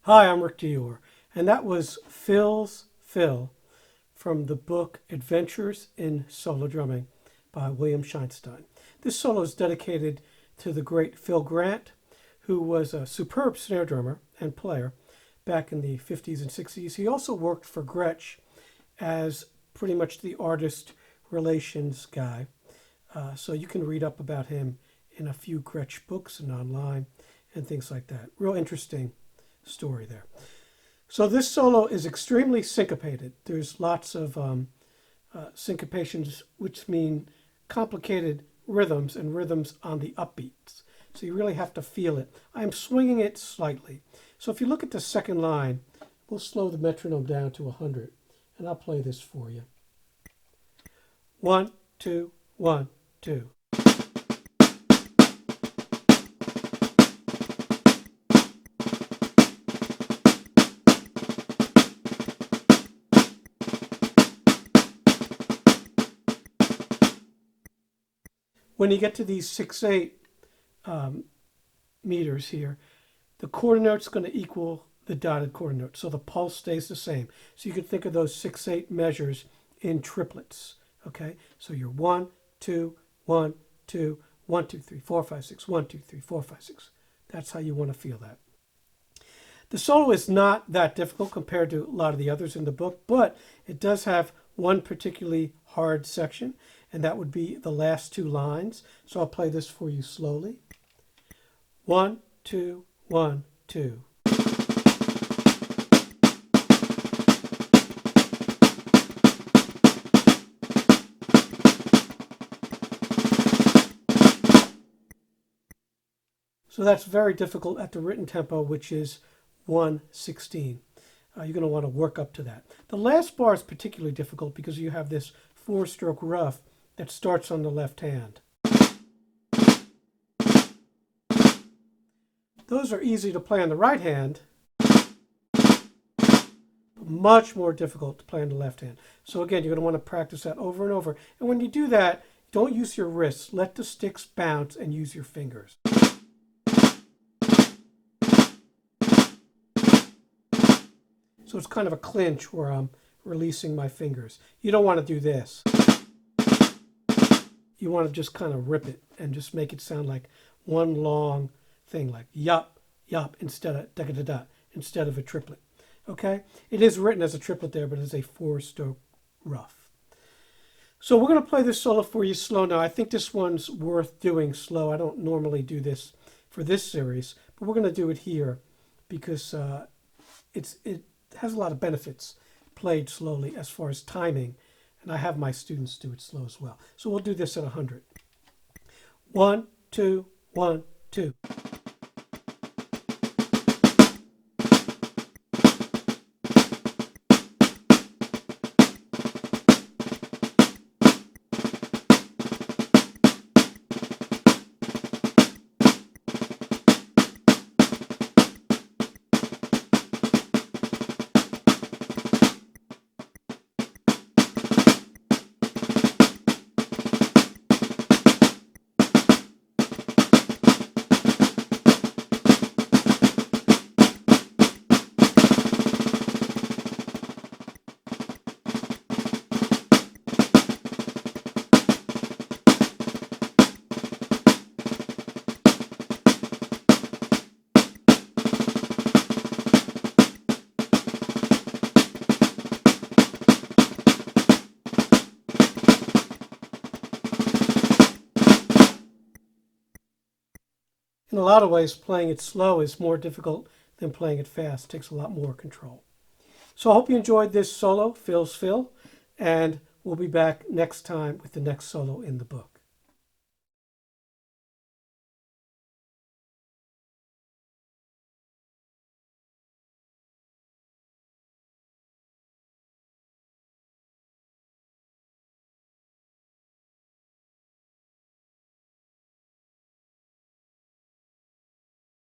Hi, I'm Rick Dior, and that was Phil's Phil from the book Adventures in Solo Drumming by William Schinstine. This solo is dedicated to the great Phil Grant, who was a superb snare drummer and player back in the 50s and 60s. He also worked for Gretsch as pretty much the artist relations guy. So you can read up about him in a few Gretsch books and online and things like that. Real interesting story there. So this solo is extremely syncopated. There's lots of syncopations, which mean complicated rhythms and rhythms on the upbeats. So you really have to feel it. I'm swinging it slightly. So if you look at the second line, we'll slow the metronome down to 100, and I'll play this for you. 1, 2, 1, 2. When you get to these 6/8 meters here, the quarter note's going to equal the dotted quarter note, so the pulse stays the same. So you can think of those 6/8 measures in triplets. Okay, so you're 1, 2, 1, 2, 1, 2, 3, 4, 5, 6, 1, 2, 3, 4, 5, 6. That's how you want to feel that. The solo is not that difficult compared to a lot of the others in the book, but it does have one particularly hard section, and that would be the last two lines. So I'll play this for you slowly. 1, 2, 1, 2. So that's very difficult at the written tempo, which is 1/16. You're going to want to work up to that. The last bar is particularly difficult because you have this 4-stroke rough that starts on the left hand. Those are easy to play on the right hand, but much more difficult to play on the left hand. So again, you're going to want to practice that over and over. And when you do that, don't use your wrists. Let the sticks bounce and use your fingers. So it's kind of a clinch where I'm releasing my fingers. You don't want to do this. You want to just kind of rip it and just make it sound like one long thing, like yup, yup, instead of da-da-da-da, instead of a triplet. Okay? It is written as a triplet there, but it's a 4-stroke rough. So we're going to play this solo for you slow now. I think this one's worth doing slow. I don't normally do this for this series, but we're going to do it here because it has a lot of benefits played slowly as far as timing, and I have my students do it slow as well. So we'll do this at 100. 1, 2, 1, 2. In a lot of ways, playing it slow is more difficult than playing it fast. It takes a lot more control. So I hope you enjoyed this solo, Phil's Phil, and we'll be back next time with the next solo in the book.